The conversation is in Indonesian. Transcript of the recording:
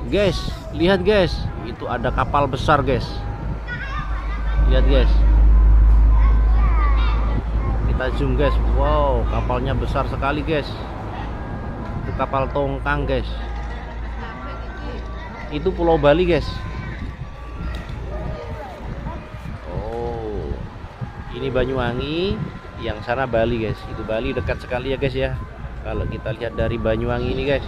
Guys, lihat guys, itu ada kapal besar guys. Lihat guys. Kita zoom guys. Wow, kapalnya besar sekali guys. Itu kapal tongkang guys. Itu Pulau Bali guys. Oh, ini Banyuwangi, yang sana Bali guys. Itu Bali dekat sekali ya guys ya. Kalau kita lihat dari Banyuwangi ini guys.